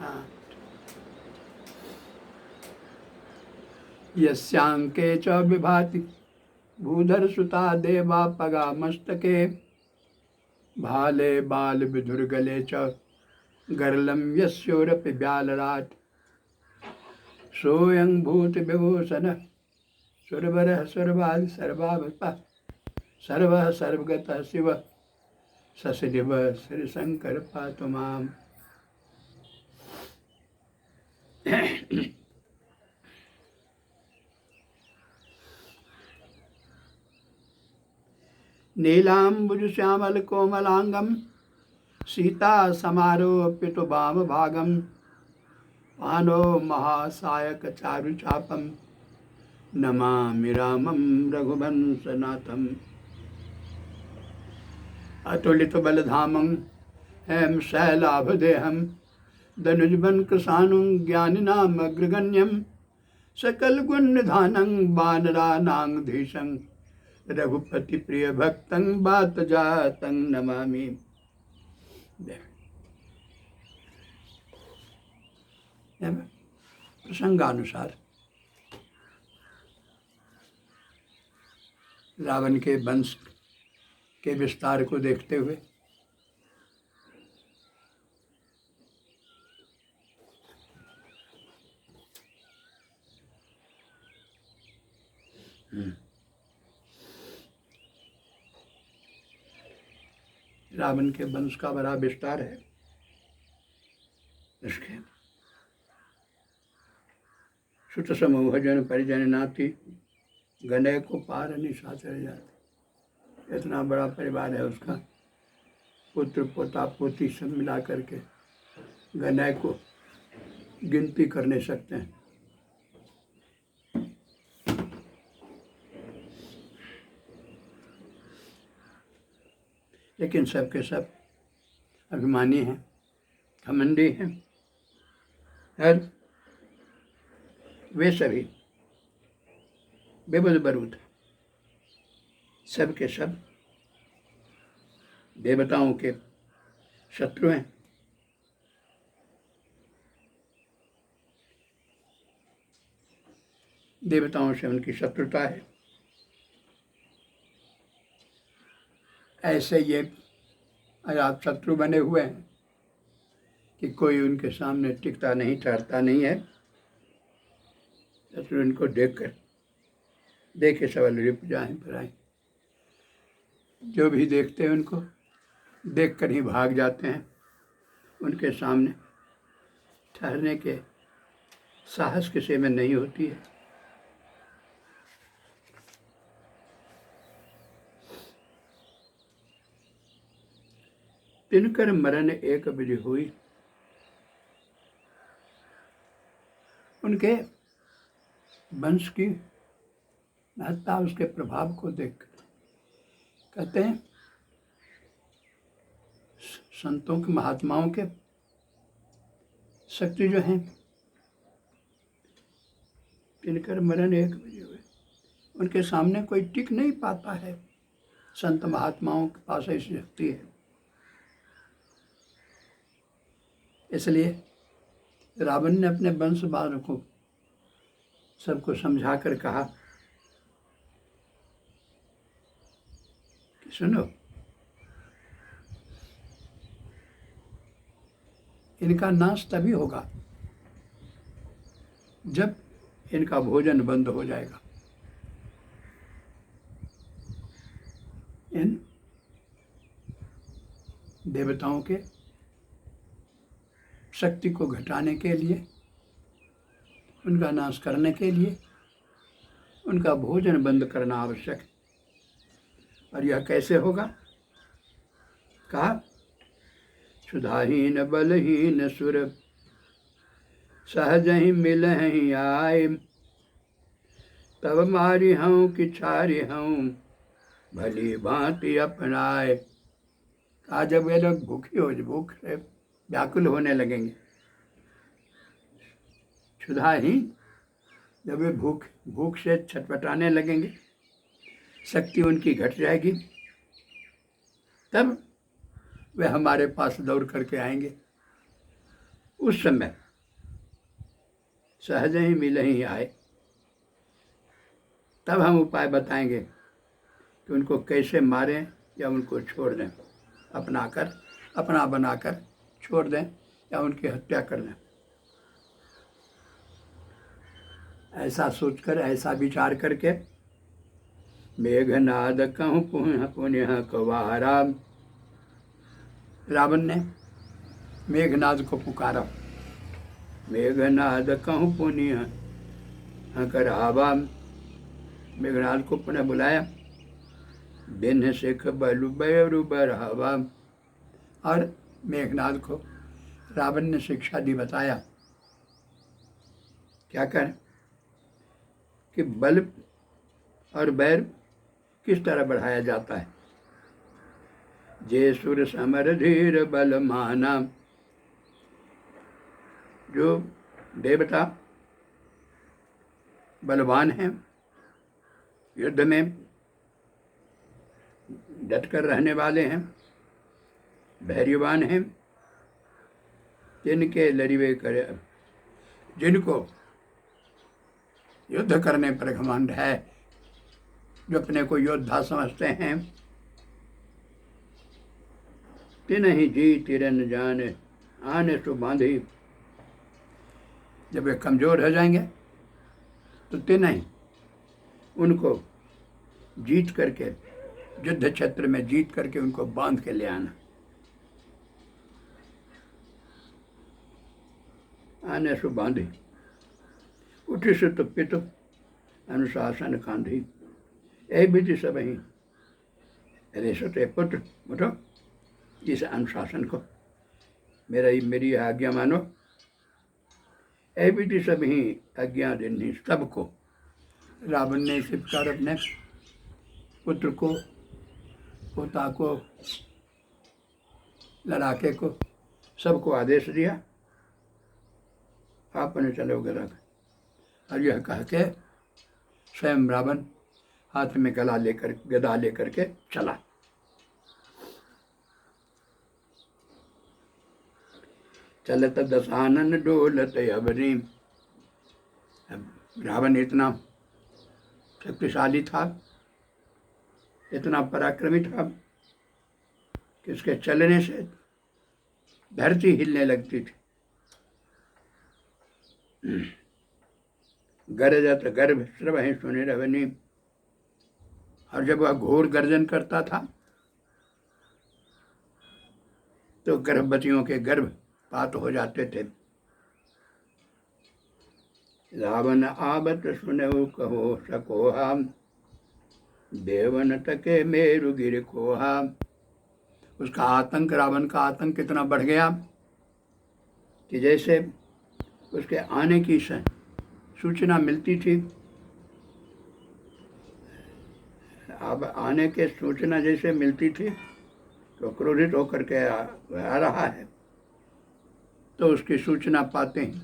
हाँ, यस्यांके च विभाति भूधर सुता देवा पगा मस्तके भाले बाल विधुर्गले च गर्लम यस्योरपि ब्यालराट सोऽयं भूत विभूषण सुरवरः सर्वादि सर्वावतः सर्वः सर्वगतः शिव ससदेव श्री शंकर पातु माम। नीलांबुज श्यामल कोमलांगम सीता समारोप्य वाम भागम पानो महासायक चारु चापम नमामि रामं रघुवंशनाथम। अतुलित बलधामं हेम शैलाभदेहम धनुजबन कृशानुं ज्ञानिनाम अग्रगण्यम सकल गुण निधानं वानरानां रघुपति प्रिय भक्तं बात जातं नमामि। प्रसंगानुसार रावण के वंश के विस्तार को देखते हुए रावण के वंश का बड़ा विस्तार है। इसके सुत समूह जन परिजन नाती गणय को पार निशाचर जाते। इतना बड़ा परिवार है उसका, पुत्र पोता पोती सब मिला करके गणय को गिनती कर नहीं सकते हैं। लेकिन सबके सब अभिमानी हैं, घमंडी हैं, और वे सभी बेबद बरूद सब के सब देवताओं के शत्रु हैं। देवताओं से उनकी शत्रुता है। ऐसे ये अजात शत्रु बने हुए हैं कि कोई उनके सामने टिकता नहीं, ठहरता नहीं है। शत्रु इनको देखे सवाल रिप जाएं पराएं। जो भी देखते हैं उनको देख कर ही भाग जाते हैं। उनके सामने ठहरने के साहस किसी में नहीं होती है। तिनकर मरण एक विधि हुई। उनके वंश की महत्ता, उसके प्रभाव को देख कहते हैं संतों के महात्माओं के शक्ति जो है, तिनकर मरण एक विधि हुई। उनके सामने कोई टिक नहीं पाता है। संत महात्माओं के पास ऐसी शक्ति है। इसलिए रावण ने अपने वंश वालों को सबको समझा कर कहा कि सुनो, इनका नाश तभी होगा जब इनका भोजन बंद हो जाएगा। इन देवताओं के शक्ति को घटाने के लिए, उनका नाश करने के लिए उनका भोजन बंद करना आवश्यक है। और यह कैसे होगा? कहा, क्षुधाहीन बलहीन सुर सहज ही मिल ही आए, तब मारी हूँ कि छारी हूँ भली भांति अपनाए। कहा, जब वे लोग भूख से व्याकुल होने लगेंगे, क्षुधाहीन, जब वे भूख से छटपटाने लगेंगे, शक्ति उनकी घट जाएगी, तब वे हमारे पास दौड़ करके आएंगे उस समय सहज ही मिल ही आए, तब हम उपाय बताएंगे कि उनको कैसे मारें या उनको छोड़ दें, अपना बनाकर छोड़ दें या उनकी हत्या कर दें। ऐसा सोचकर, ऐसा विचार करके मेघनाद कहूँ पुनः पुनः कवारा, रावण ने मेघनाद को पुकारा। मेघनाद कहूँ पुनः करावा, मेघनाद को पुनः बुलाया। बिन सिख बलु बैरु बरहवा, और मेघनाद को रावण ने शिक्षा दी, बताया क्या करें कि बल और बैर किस तरह बढ़ाया जाता है। जे सुर समर धीर बल माना, जो देवता बलवान हैं, युद्ध में डट कर रहने वाले हैं, धैर्यवान हैं, जिनके लड़िवे करे, जिनको युद्ध करने पर घमंड है, जो अपने को योद्धा समझते हैं, तिन्हि जी तिरन जाने आने सो बांधी। जब वे कमजोर हो जाएंगे तो तिन्हि उनको जीत करके, युद्ध क्षेत्र में जीत करके उनको बांध के ले आना। आने सो बांधी, उठी सुत पितु अनुशासन कांधी। यही विधि सब ही, अरे सोते पुत्र उठो, इस अनुशासन को, मेरी आज्ञा मानो। यही विधि सब ही आज्ञा देनी सबको। रावण ने इसी प्रकार अपने पुत्र को, पोता को, लड़ाके को, सबको आदेश दिया, आपने चलो गदा। और यह कह के स्वयं रावण हाथ में गदा लेकर के चला। चलत दशानन डोलत अबरी। रावण इतना शक्तिशाली था, इतना पराक्रमी था कि उसके चलने से धरती हिलने लगती थी। गरजत गर्भ श्रवहि सुनि रवनि, और जब वह घोर गर्जन करता था तो गर्भवतियों के गर्भपात हो जाते थे। रावण आवत सुनहु कहो सकोहा, देवन तके मेरु गिर खोहा। उसका आतंक, रावण का आतंक कितना बढ़ गया कि जैसे उसके आने की सूचना मिलती थी, अब आने के सूचना जैसे मिलती थी तो क्रोधित होकर के आ रहा है, तो उसकी सूचना पाते ही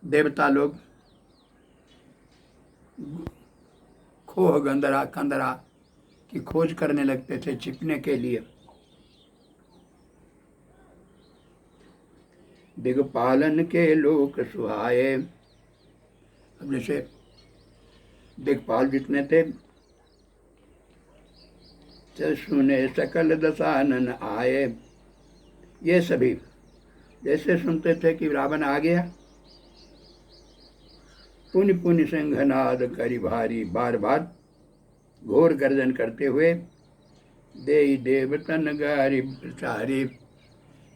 देवता लोग खोह कंदरा की खोज करने लगते थे छिपने के लिए। दिग्पालन के लोक सुहाए। अब जैसे दिग्पाल जितने थे, सुने सकल दशानन आए, ये सभी जैसे सुनते थे कि रावण आ गया, पुनि पुनि सिंहनाद करी भारी, बार बार घोर गर्जन करते हुए देई देवतन गारी प्रचारी,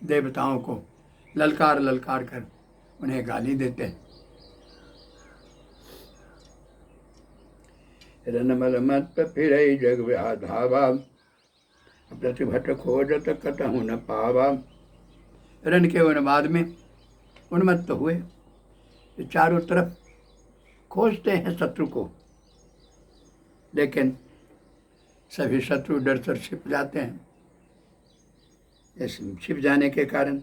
देवताओं को ललकार ललकार कर उन्हें गाली देते। रनमल मत फिर जग व्याधावा, प्रतिभट खोजत कतहु न पावा। रण के उन्माद में उन्मत्त हुए, चारों तरफ खोजते हैं शत्रु को, लेकिन सभी शत्रु डर कर छिप जाते हैं। इस छिप जाने के कारण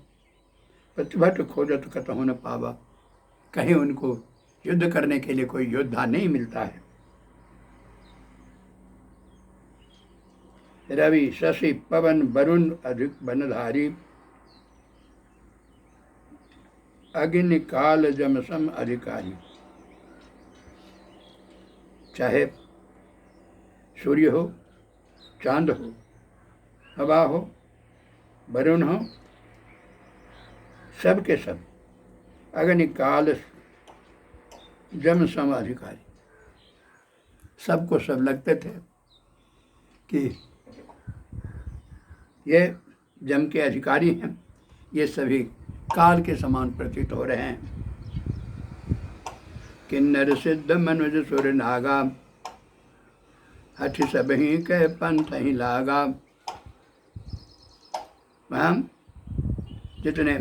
प्रतिभट खोजत कतहु न पावा, कहीं उनको युद्ध करने के लिए कोई योद्धा नहीं मिलता है। रवि शशि पवन वरुण अधिक बनधारी, अग्नि काल जम सम अधिकारी। चाहे सूर्य हो, चांद हो, हवा हो, वरुण हो, सब के सब अग्नि काल जम सम अधिकारी। सबको सब लगते थे कि ये जम के अधिकारी हैं, ये सभी काल के समान प्रतीत हो रहे हैं। किन्नर सिद्ध मनुज सुर नागा, हठ सब ही कह पंथ ही लागा। वहाँ जितने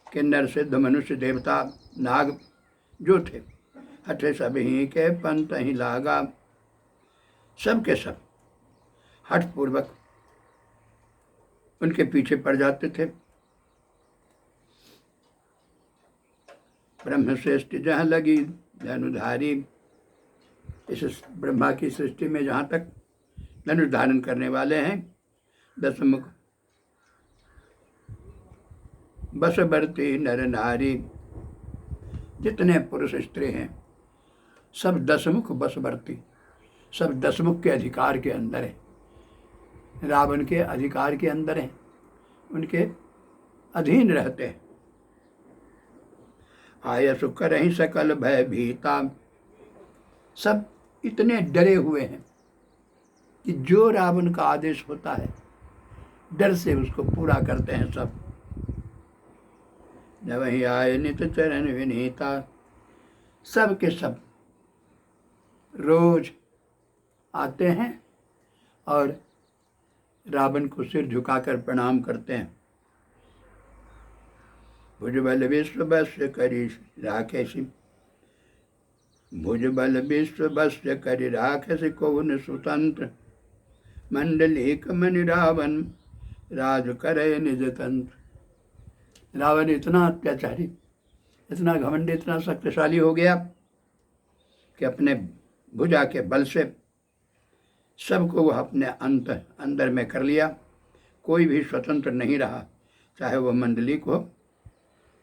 किन्नर सिद्ध मनुष्य देवता नाग जो थे, हठ सब ही के पंथ ही लागा, सब के सब हठ पूर्वक उनके पीछे पड़ जाते थे। ब्रह्म श्रेष्ठ जहाँ लगी धनुधारी। इस ब्रह्मा की सृष्टि में जहाँ तक धनुष धारण करने वाले हैं, दशमुख बसवर्ती नर नारी। जितने पुरुष स्त्री हैं सब दशमुख बसवर्ती, सब दशमुख के अधिकार के अंदर है, रावण के अधिकार के अंदर है, उनके अधीन रहते हैं। आय सुख रही सकल भय भीता। सब इतने डरे हुए हैं कि जो रावण का आदेश होता है डर से उसको पूरा करते हैं सब। जब वही आए नित चरण विनीता। सब के सब रोज आते हैं और रावण को सिर झुकाकर प्रणाम करते हैं। भुजबल विश्व बस करी राखेसी। भुजबल विश्व बस करी राखेसी कौन स्वतंत्र। मंडलीक मनि रावण राज करे निज तंत्र। रावण इतना अत्याचारी, इतना घमंडी, इतना शक्तिशाली हो गया कि अपने भुजा के बल से सबको वह अपने अंदर में कर लिया। कोई भी स्वतंत्र नहीं रहा, चाहे वह मंडलीक हो,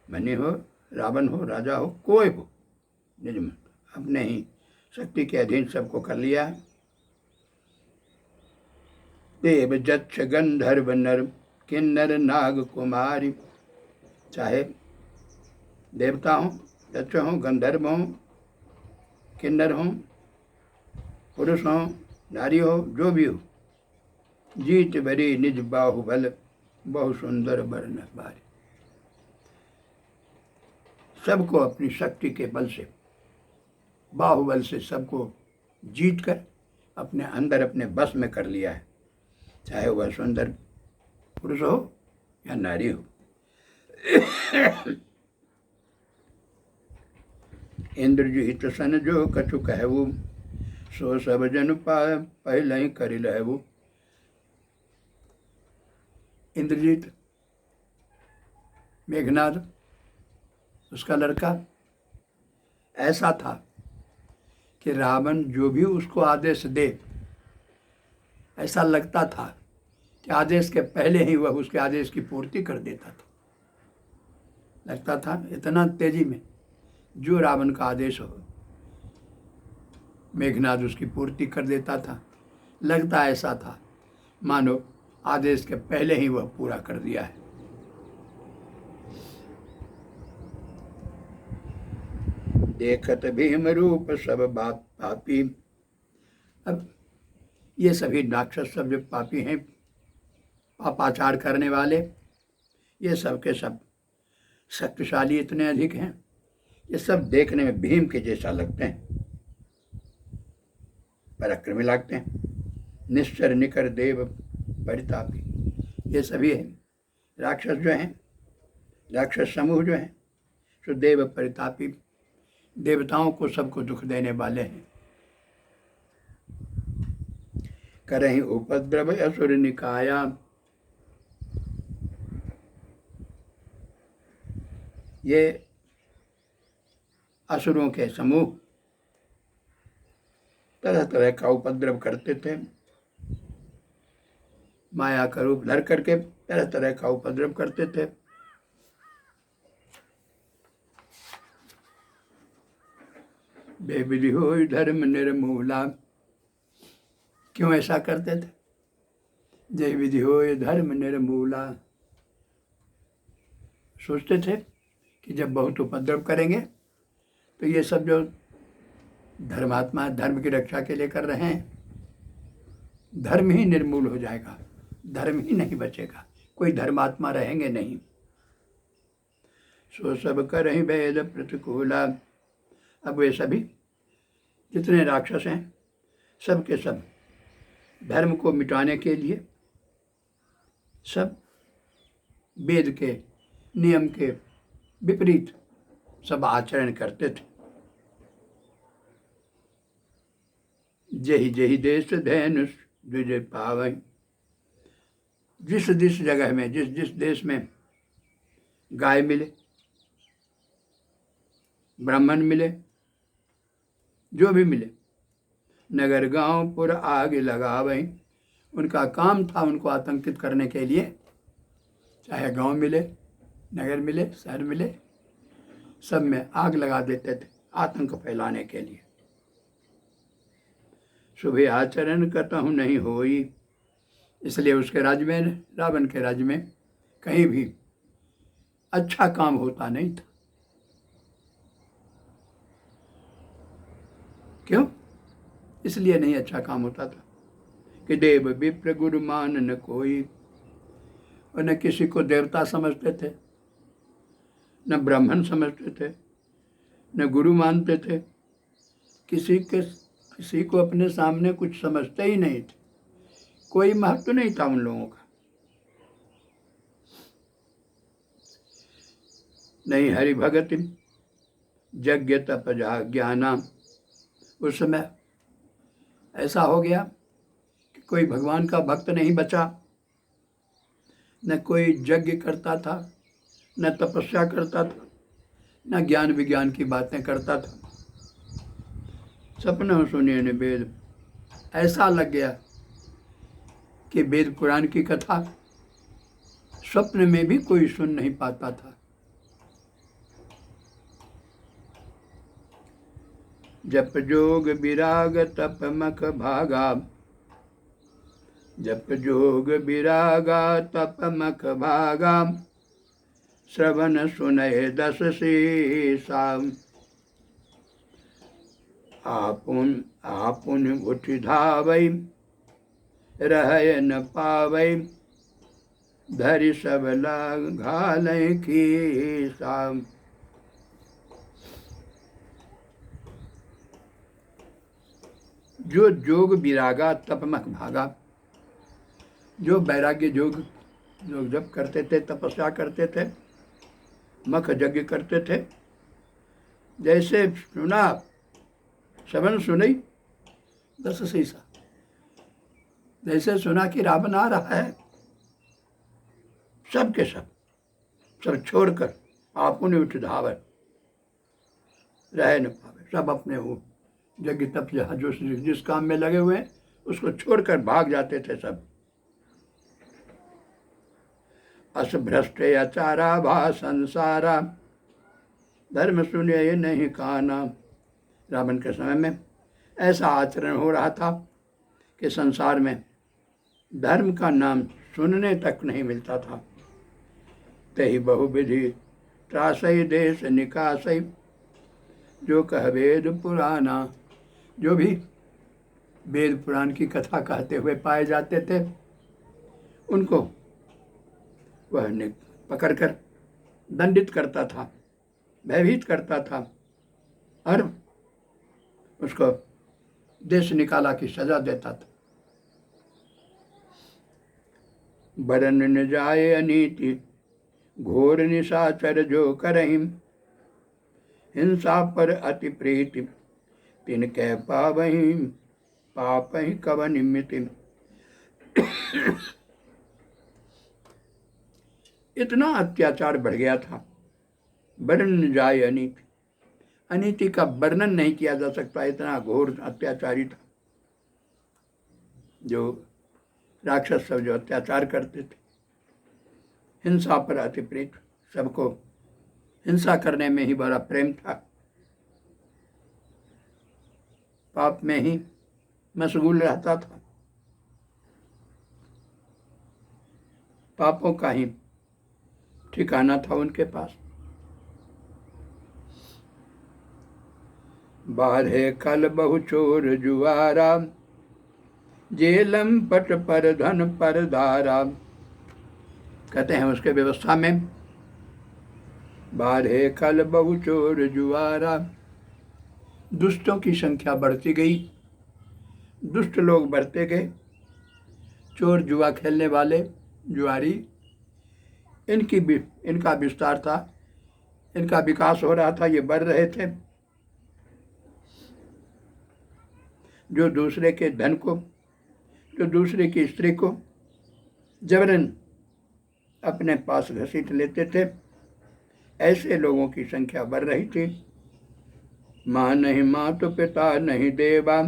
मणि हो, रावण हो, राजा हो, कोई हो, निज अपने ही शक्ति के अधीन सबको कर लिया। देव जक्ष गंधर्व नर किन्नर नाग कुमारी। चाहे देवता हो, यक्ष हो, गंधर्व हो, किन्नर हो, पुरुष हो, नारी हो, जो भी हो, जीत बरी निज बाहुबल बहु सुंदर वर्ण बारी। सबको अपनी शक्ति के बल से, बाहुबल से सबको जीत कर अपने अंदर अपने बस में कर लिया है, चाहे वह सुंदर पुरुष हो या नारी हो। इंद्रजीत सन जो कछु कहबू, सो सब जन पहले ही करि लहबू। इंद्रजीत मेघनाद उसका लड़का ऐसा था कि रावण जो भी उसको आदेश दे, ऐसा लगता था कि आदेश के पहले ही वह उसके आदेश की पूर्ति कर देता था। लगता था इतना तेजी में जो रावण का आदेश हो, मेघनाद उसकी पूर्ति कर देता था। लगता ऐसा था मानो आदेश के पहले ही वह पूरा कर दिया है। देखत भीम रूप सब बाप पापी। अब ये सभी राक्षस सब जो पापी हैं, पापाचार करने वाले, ये सब के सब शक्तिशाली इतने अधिक हैं, ये सब देखने में भीम के जैसा लगते हैं, पराक्रमी लगते हैं। निश्चर निकर देव परितापी। ये सभी हैं राक्षस जो हैं, राक्षस समूह जो हैं, सो देव परितापी, देवताओं को सबको दुख देने वाले हैं। करहि उपद्रव असुर निकाया। ये असुरों के समूह तरह तरह का उपद्रव करते थे, माया का रूप धर करके तरह तरह का उपद्रव करते थे। बेविधि हो धर्म निर्मूला। क्यों ऐसा करते थे? जय विधि हो धर्म निर्मूला। सोचते थे कि जब बहुत उपद्रव करेंगे तो ये सब जो धर्मात्मा धर्म की रक्षा के लिए कर रहे हैं, धर्म ही निर्मूल हो जाएगा, धर्म ही नहीं बचेगा, कोई धर्मात्मा रहेंगे नहीं। सो सब करहि वेद प्रतिकूला। अब वे सभी जितने राक्षस हैं, सब के सब धर्म को मिटाने के लिए सब वेद के नियम के विपरीत सब आचरण करते थे। जहि जहि देश धैनुष द्विज पावै। जिस जगह में, जिस देश में गाय मिले, ब्राह्मण मिले, जो भी मिले, नगर गांव पुर आग लगावै। उनका काम था उनको आतंकित करने के लिए, चाहे गांव मिले, नगर मिले, शहर मिले, सब में आग लगा देते थे आतंक फैलाने के लिए। शुभ आचरण कतहु नहीं होई। इसलिए उसके राज्य में, रावण के राज्य में कहीं भी अच्छा काम होता नहीं था। क्यों? इसलिए नहीं अच्छा काम होता था कि देव विप्र गुरु मान न कोई। और न किसी को देवता समझते थे, न ब्राह्मण समझते थे, न गुरु मानते थे। किसी को अपने सामने कुछ समझते ही नहीं थे, कोई महत्व नहीं था उन लोगों का। नहीं हरि भगति यज्ञ तप ज्ञाना। उस समय ऐसा हो गया कि कोई भगवान का भक्त नहीं बचा, न कोई यज्ञ करता था, न तपस्या करता था, न ज्ञान विज्ञान की बातें करता था। सपना सुनिए ने वेद। ऐसा लग गया कि वेद पुराण की कथा स्वप्न में भी कोई सुन नहीं पाता था। जप जोग विराग तप मख भागा। जप जोग विरागा तप मख भागा। श्रवण सुनय दस शेषा। आपुन उठ धावै रहय न पावै। धरि सब घालय खीसा। जो जोग विरागा तपमक भागा। जो वैराग्य जोग लोग जप करते थे, तपस्या करते थे, मख यज्ञ करते थे, जैसे सुना श्रवण सुनई दस शीशा। जैसे सुना कि रावण आ रहा है, सब के सब छोड़कर आपुन उठ धावै रह न पावे। सब अपने वो यज्ञ तप जो जिस काम में लगे हुए हैं उसको छोड़कर भाग जाते थे सब। अस भ्रष्ट आचारा भा संसारा। धर्म सुने नहीं काना। रावण के समय में ऐसा आचरण हो रहा था कि संसार में धर्म का नाम सुनने तक नहीं मिलता था। तही बहुविधि त्रासई देश निकासई। जो कह वेद पुराना। जो भी वेद पुराण की कथा कहते हुए पाए जाते थे, उनको वह पकड़कर दंडित करता था, भयभीत करता था और उसको देश निकाला की सजा देता था। बरन न जाए अनीति घोर निशाचर जो करहिं। हिंसा पर अति प्रीति तिनके पावहि। पापहि कव निमिति। इतना अत्याचार बढ़ गया था। वर्णन जाए अनीति। अनीति का वर्णन नहीं किया जा सकता, इतना घोर अत्याचारी था जो राक्षस सब जो अत्याचार करते थे। हिंसा पर अति प्रीत, सबको हिंसा करने में ही बड़ा प्रेम था। पाप में ही मशगूल रहता था, पापों का ही ठिकाना था उनके पास। बारहे कल बहु चोर जुआरा, जेलम पट पर धन पर धारा। कहते हैं उसके व्यवस्था में बारहे कल बहु चोर जुआरा, दुष्टों की संख्या बढ़ती गई, दुष्ट लोग बढ़ते गए, चोर जुआ खेलने वाले जुआरी इनका विस्तार था, इनका विकास हो रहा था, ये बढ़ रहे थे। जो दूसरे के धन को, जो दूसरे की स्त्री को जबरन अपने पास घसीट लेते थे, ऐसे लोगों की संख्या बढ़ रही थी। माँ नहीं मातु पिता नहीं देवा,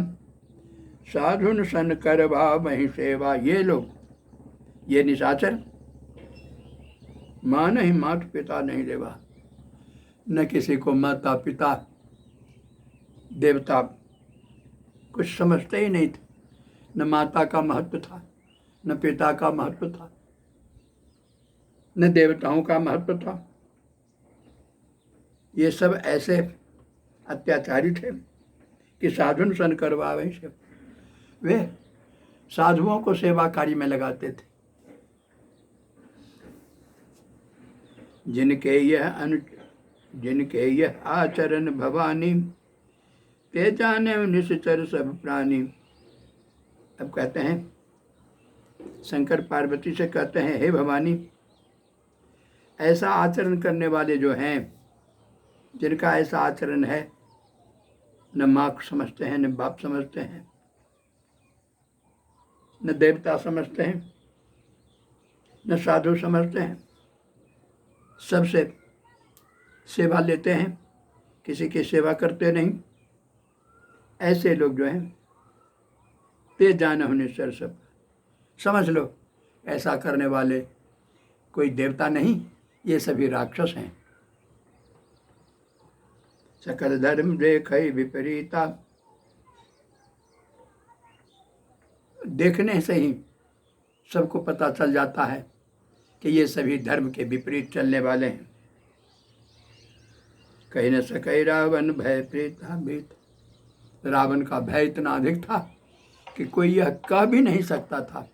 साधुन सन करवा वहीं सेवा। ये लोग, ये निशाचर, माँ नहीं मातु पिता नहीं देवा, न किसी को माता पिता देवता कुछ समझते ही नहीं थे। न माता का महत्व था, न पिता का महत्व था, न देवताओं का महत्व था। ये सब ऐसे अत्याचारी थे कि साधुन सन करवा वहीं से, वे साधुओं को सेवा कार्य में लगाते थे। जिनके यह आचरण भवानी, ते जाने निश्चर सब प्राणी। अब कहते हैं, शंकर पार्वती से कहते हैं, हे भवानी, ऐसा आचरण करने वाले जो हैं, जिनका ऐसा आचरण है, न माँ समझते हैं, न बाप समझते हैं, न देवता समझते हैं, न साधु समझते हैं, सबसे सेवा लेते हैं, किसी की सेवा करते नहीं। ऐसे लोग जो हैं, ते जाने होने सर सब, समझ लो ऐसा करने वाले कोई देवता नहीं, ये सभी राक्षस हैं। सकल धर्म देखै विपरीता, देखने से ही सबको पता चल जाता है कि ये सभी धर्म के विपरीत चलने वाले हैं। कहीं न सकै रावण भय प्रीता भीत, रावण का भय इतना अधिक था कि कोई यह कह भी नहीं सकता था।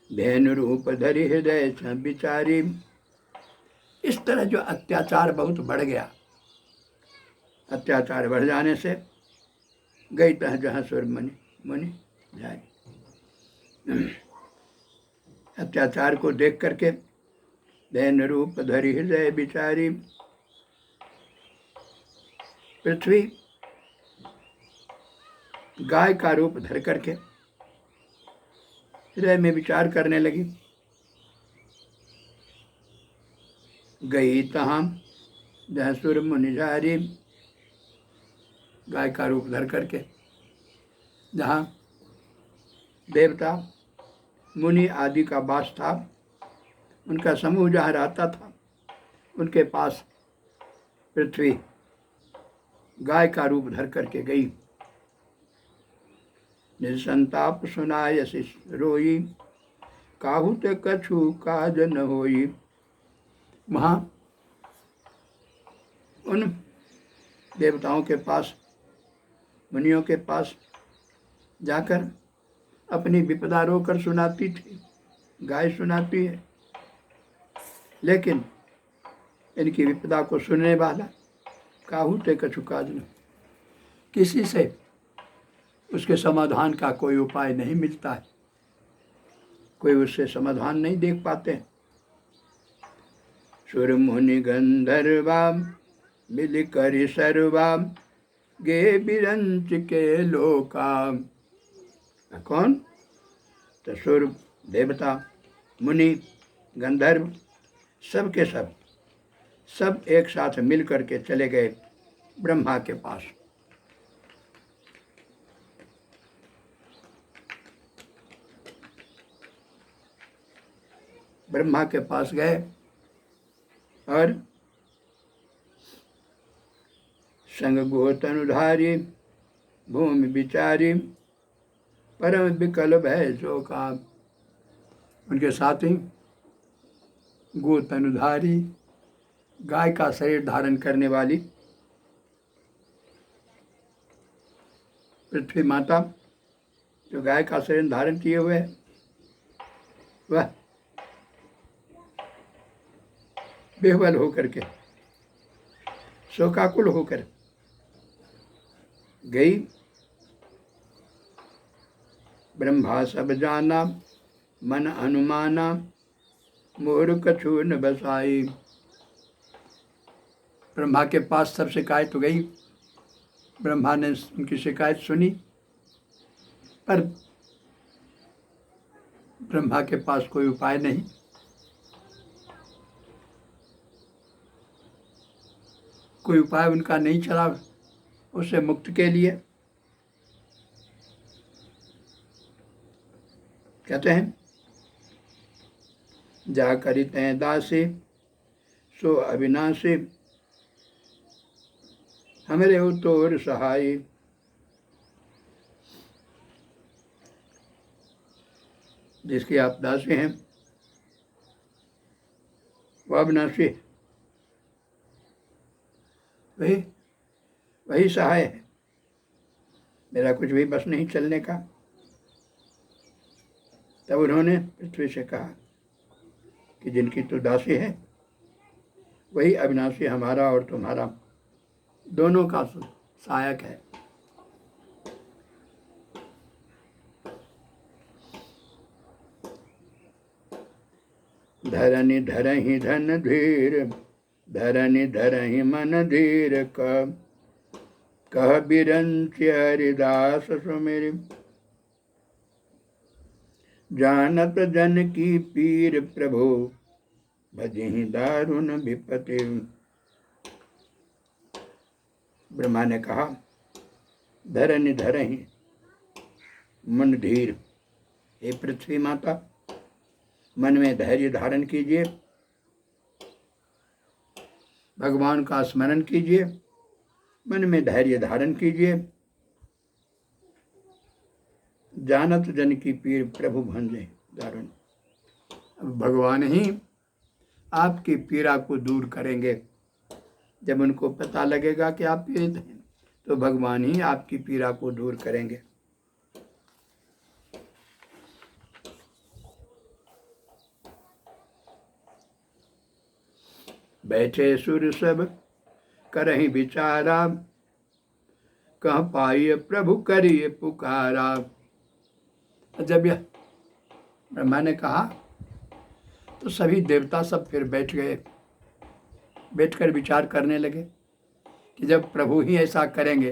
धेनु रूप धरि हृदय विचारी, इस तरह जो अत्याचार बहुत बढ़ गया, अत्याचार बढ़ जाने से गई तह जहाँ सुर मुनि जाए। अत्याचार को देख करके धेनु रूप धरि हृदय विचारी, पृथ्वी गाय का रूप धर करके हृदय में विचार करने लगी। गई तहाँ जहाँ सुर मुनि झारी, गाय का रूप धर करके जहाँ देवता मुनि आदि का वास था, उनका समूह जहाँ रहता था, उनके पास पृथ्वी गाय का रूप धर करके गई। निज संताप सुनाय शिष रोई, काहू ते कछु काज न होई। वहाँ उन देवताओं के पास, मुनियों के पास जाकर अपनी विपदा रोकर सुनाती थी, गाय सुनाती है, लेकिन इनकी विपदा को सुनने वाला काहू ते कछु काज न, किसी से उसके समाधान का कोई उपाय नहीं मिलता है, कोई उससे समाधान नहीं देख पाते। सुर मुनि गंधर्वा मिल कर सर्वा, गे बिरंच के लोका। कौन? तो सुर, देवता, मुनि, गंधर्व, सब के सब एक साथ मिल करके चले गए ब्रह्मा के पास। ब्रह्मा के पास गए और संग गोतनुधारी भूमि विचारी परम विकल भय शोका। उनके साथ ही गोतनुधारी गाय का शरीर धारण करने वाली पृथ्वी माता जो गाय का शरीर धारण किए हुए है, वह बेहवल होकर के शोकाकुल होकर गई। ब्रह्मा सब जाना मन अनुमाना मोर कछु न बसाई। ब्रह्मा के पास सब शिकायत हो गई। ब्रह्मा ने उनकी शिकायत सुनी, पर ब्रह्मा के पास कोई उपाय नहीं। कोई उपाय उनका नहीं चला उससे मुक्त के लिए। कहते हैं जा करी तय दासी सो अविनाशी हमरे हो तोर सहाय। जिसकी आप दासी हैं वह अविनाशी है, वही सहाय है। मेरा कुछ भी बस नहीं चलने का। तब उन्होंने पृथ्वी से कहा कि जिनकी तो दासी है वही अविनाशी हमारा और तुम्हारा दोनों का सहायक है। धरनि धरहि धन धीर धरनि धरहि मन धीर कह बिरंच हरिदास सुमिर। जानत जन की पीर प्रभु भजहि दारुण विपति। ब्रह्मा ने कहा धरनि धरहि मन धीर, हे पृथ्वी माता मन में धैर्य धारण कीजिए, भगवान का स्मरण कीजिए, मन में धैर्य धारण कीजिए। जानत जन की पीर प्रभु भंजे दारुण। अब भगवान ही आपकी पीड़ा को दूर करेंगे। जब उनको पता लगेगा कि आप पीड़ित हैं तो भगवान ही आपकी पीड़ा को दूर करेंगे। बैठे सुर सब करहि विचारा कह पाइए प्रभु करिए पुकारा। जब यह ब्रह्मा ने कहा तो सभी देवता सब फिर बैठ गए, बैठकर विचार करने लगे कि जब प्रभु ही ऐसा करेंगे